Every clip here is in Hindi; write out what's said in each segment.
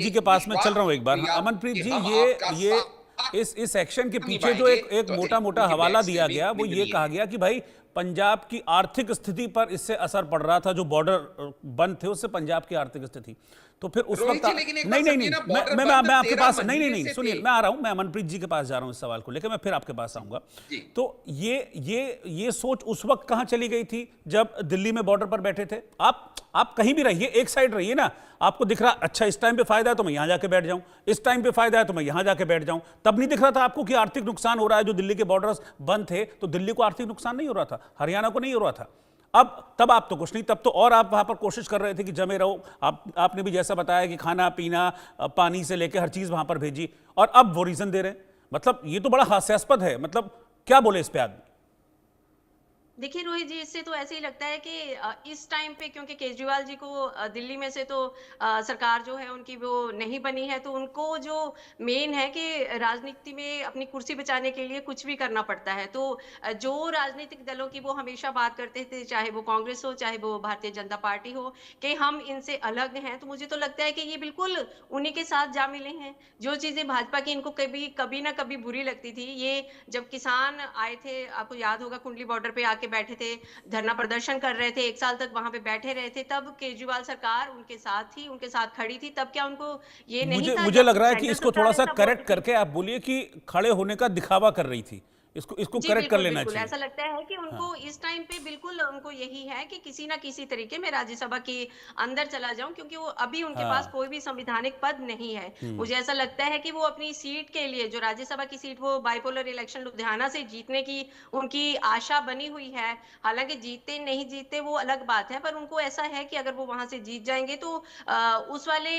जी एक के पास में चल रहा हूँ एक बार। विश्वास अमनप्रीत कि जी, हम ये आपका ये साथ इस एक्शन के पीछे जो निभाएंगे, एक तो मोटा मोटा उनके हवाला बैग से दिया भी गया वो ये निकलिए। कहा गया कि भाई पंजाब की आर्थिक स्थिति पर इससे असर पड़ रहा था, जो बॉर्डर बंद थे उससे पंजाब की आर्थिक स्थिति। तो फिर उस वक्त रोहित जी, लेकिन एक नहीं बात नहीं समझिए नहीं, ना, मैं बॉर्डर मैं मैं, बंद मैं आपके 13 पास नहीं नहीं महीने नहीं से सुनिए, थे। मैं आ रहा हूं, मैं अमनप्रीत जी के पास जा रहा हूं इस सवाल को लेकर, मैं फिर आपके पास आऊंगा। जी। तो ये सोच उस वक्त कहां चली गई थी जब दिल्ली में बॉर्डर पर बैठे थे? आप कहीं भी रहिए, एक साइड रहिए ना, आपको दिख रहा अच्छा इस टाइम पे फायदा है तो मैं यहां जाके बैठ जाऊं, इस टाइम पे फायदा है तो मैं यहां जाके बैठ जाऊं। तब नहीं दिख रहा था आपको कि आर्थिक नुकसान हो रहा है? जो दिल्ली के बॉर्डर्स बंद थे तो दिल्ली को आर्थिक नुकसान नहीं हो रहा था, हरियाणा को नहीं हो रहा था। अब तब आप तो कुछ नहीं, तब तो और आप वहां पर कोशिश कर रहे थे कि जमे रहो। आपने भी जैसा बताया कि खाना पीना पानी से लेकर हर चीज वहां पर भेजी, और अब वो रीजन दे रहे हैं। मतलब ये तो बड़ा हास्यास्पद है। मतलब क्या बोले इस पे आदमी? देखिए रोहित जी, इससे तो ऐसे ही लगता है कि इस टाइम पे क्योंकि केजरीवाल जी को दिल्ली में से तो सरकार जो है उनकी वो नहीं बनी है, तो उनको जो मेन है कि राजनीति में अपनी कुर्सी बचाने के लिए कुछ भी करना पड़ता है। तो जो राजनीतिक दलों की वो हमेशा बात करते थे, चाहे वो कांग्रेस हो चाहे वो भारतीय जनता पार्टी हो, कि हम इनसे अलग हैं, तो मुझे तो लगता है कि ये बिल्कुल उन्हीं के साथ जा मिले हैं। जो चीजें भाजपा की इनको कभी कभी ना कभी बुरी लगती थी, ये जब किसान आए थे, आपको याद होगा, कुंडली बॉर्डर पे आके बैठे थे, धरना प्रदर्शन कर रहे थे, 1 साल तक वहां पे बैठे रहे थे, तब केजरीवाल सरकार उनके साथ थी, उनके साथ खड़ी थी। तब क्या उनको ये नहीं मुझे था, मुझे जब लग रहा है कि सेंट्रल इसको थोड़ा सरकार सा ऐसा करेक्ट बोलती थी। करके आप बोलिए कि खड़े होने का दिखावा कर रही थी। इसको जी, करेक्ट कर बिल्कुल, लेना बिल्कुल। चाहिए। ऐसा लगता है कि हाँ। उनको इस टाइम पे बिल्कुल उनको यही है कि किसी न किसी तरीके में राज्यसभा के अंदर चला जाऊँ, क्योंकि वो अभी उनके पास हाँ। कोई भी संवैधानिक पद नहीं है। हम्म। मुझे ऐसा लगता है कि वो अपनी सीट के लिए, जो राज्यसभा की सीट, वो बाइपोलर इलेक्शन लुधियाना से जीतने की उनकी आशा बनी हुई है। हालाँकि जीतते नहीं जीतते वो अलग बात है, पर उनको ऐसा है कि अगर वो वहाँ से जीत जाएँगे तो उस वाले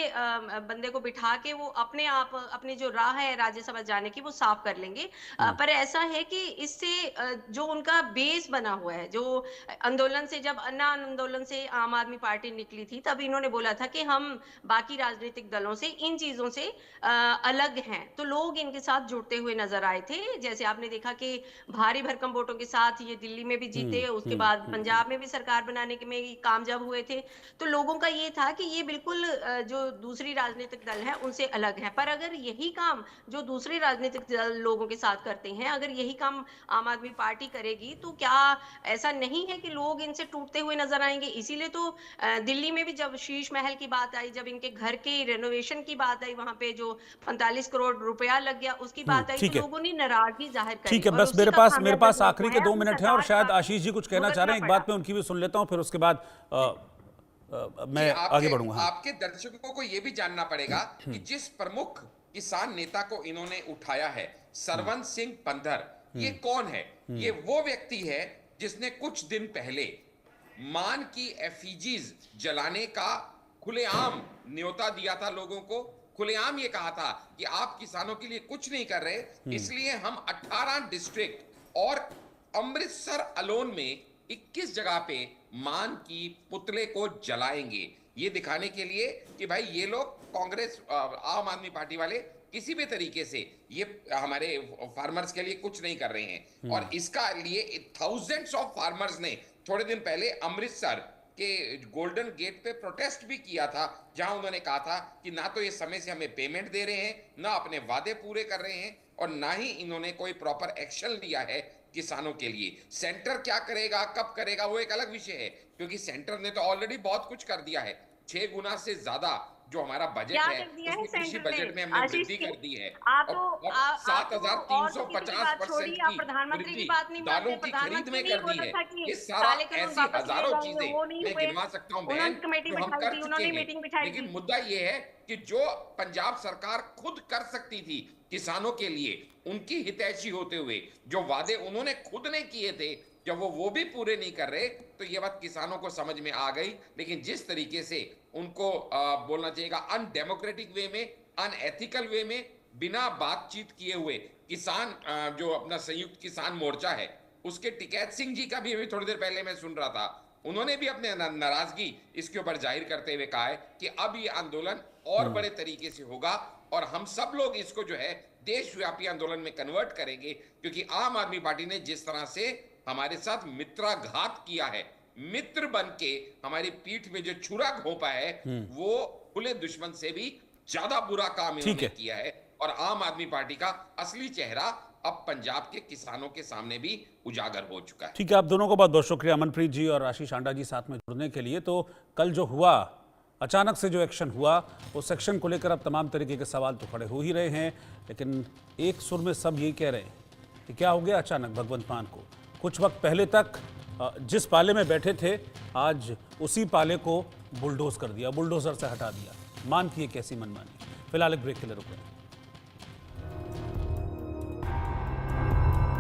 बंदे को बिठा के वो अपने आप अपनी जो राह है राज्यसभा जाने की वो साफ कर लेंगे। हम्म। पर ऐसा है कि इससे जो उनका बेस बना हुआ है, जो आंदोलन से, जब अन्ना आंदोलन से आम आदमी पार्टी निकली थी, तब इन्होंने बोला था कि हम बाकी राजनीतिक दलों से इन चीजों से अलग हैं, तो लोग इनके साथ जुड़ते हुए नजर आए थे। जैसे आपने देखा कि भारी भरकम वोटों के साथ ये दिल्ली में भी जीते, उसके बाद पंजाब में भी सरकार बनाने के में कामयाब हुए थे। तो लोगों का ये था कि ये बिल्कुल जो दूसरी राजनीतिक दल है उनसे अलग है। पर अगर यही काम जो दूसरे राजनीतिक दल लोगों के साथ करते हैं, अगर यही काम आम आदमी पार्टी करेगी, तो क्या ऐसा नहीं है कि लोग इनसे टूटते हुए नजर आएंगे? इसीलिए तो दिल्ली में भी जब शीश महल की बात आई, जब इनके घर के रेनोवेशन की बात आई, वहां पे जो 45 करोड़ रुपया लग गया, उसकी बात आई, तो ठीक है। लोगों ने नाराजगी जाहिर ठीक करी है, और बस उसी मेरे का पास मेरे खामियाजा पास जो आखिरी उनको के है, दो अभी मिनट हैं, और सरकार के शायद साथ आशीष जी कुछ कहना चाह भुगतना रहे हैं। एक पड़ा। बात मैं उनकी भी सुन लेता हूं, फिर उसके बाद जी, मैं आगे आपके बढ़ूंगा। हाँ। आपके दर्शकों को यह भी जानना पड़ेगा कि जिस प्रमुख किसान नेता को इन्होंने उठाया है, सरवन सिंह पंधर, ये कौन है? ये वो व्यक्ति है जिसने कुछ दिन पहले मान की एफिजीज जलाने का खुलेआम न्योता दिया था लोगों को। खुलेआम ये कहा था कि आप किसानों के लिए कुछ नहीं कर रहे, इसलिए हम 18 डिस्ट्रिक्ट और अमृतसर अलोन में 21 जगह पे मान की पुतले को जलाएंगे, ये दिखाने के लिए कि भाई ये लोग कांग्रेस आम आदमी पार्टी वाले किसी भी तरीके से ये हमारे फार्मर्स के लिए कुछ नहीं कर रहे हैं। और इसका लिए थाउजेंड्स ऑफ फार्मर्स ने थोड़े दिन पहले अमृतसर के गोल्डन गेट पे प्रोटेस्ट भी किया था, जहां उन्होंने कहा था कि ना तो ये समय से हमें पेमेंट दे रहे हैं, ना अपने वादे पूरे कर रहे हैं, और ना ही इन्होंने कोई प्रॉपर एक्शन लिया है किसानों के लिए। सेंटर क्या करेगा, कब करेगा, वो एक अलग विषय है, क्योंकि सेंटर ने तो ऑलरेडी बहुत कुछ कर दिया है। 6 गुना से ज्यादा जो हमारा बजट क्या है, कर दिया है उसमें कृषि सेंटर ने? बजट में हमने आशीष वृद्धि जी, कर दी है। आप और तो और आप तो और किसी की भी बात 7,350% छोड़िए, आप की प्रधानमंत्री की वृद्धि बात नहीं दालों मानते। की खरीद प्रधानमंत्री में ने ही कर दी बोला है। था कि ये सारा काले कानून ऐसी वापस लिए हजारों जाएंगे, चीजें वो नहीं मैं हुए। गिनवा सकता हूं उन्होंने बहन, कमेटी जो हम बिठाई कर थी, चुके उन्होंने हैं। मीटिंग बिठाई लेकिन थी। मुद्दा ये है कि जो पंजाब सरकार खुद कर सकती थी किसानों के लिए, उनकी हितैषी होते हुए जो वादे उन्होंने खुद ने किए थे, जब वो भी पूरे नहीं कर रहे, तो ये बात किसानों को समझ में आ गई। लेकिन जिस तरीके से उनको बोलना चाहिएगा, अनडेमोक्रेटिक वे में, अनएथिकल वे में, बिना बातचीत किए हुए किसान जो अपना संयुक्त किसान मोर्चा है, उसके टिकैत सिंह जी का भी अभी थोड़ी देर पहले मैं सुन रहा था, उन्होंने भी अपने नाराजगी इसके ऊपर जाहिर करते हुए कहा है कि अब ये आंदोलन और बड़े तरीके से होगा, और हम सब लोग इसको जो है देशव्यापी आंदोलन में कन्वर्ट करेंगे, क्योंकि आम आदमी पार्टी ने जिस तरह से हमारे साथ मित्राघात किया है, मित्र बन के हमारी पीठ में जो छुरा घोंपा है, वो खुले दुश्मन से भी ज्यादा बुरा काम ठीक इन्होंने है। किया है और आम आदमी पार्टी का असली चेहरा अब पंजाब के किसानों के सामने भी उजागर हो चुका है। ठीक है, आप दोनों को बहुत बहुत शुक्रिया, अमनप्रीत जी और आशीष आंडा जी, साथ में जुड़ने के लिए। तो कल जो हुआ, अचानक से जो एक्शन हुआ, उस एक्शन को लेकर अब तमाम तरीके के सवाल तो खड़े हो ही रहे हैं, लेकिन एक सुर में सब यही कह रहे हैं कि क्या हो गया अचानक भगवंत मान को। कुछ वक्त पहले तक जिस पाले में बैठे थे, आज उसी पाले को बुलडोज कर दिया, बुलडोजर से हटा दिया। मान की एक ऐसी मनमानी। फिलहाल एक ब्रेक के लिए रुक रहे हैं।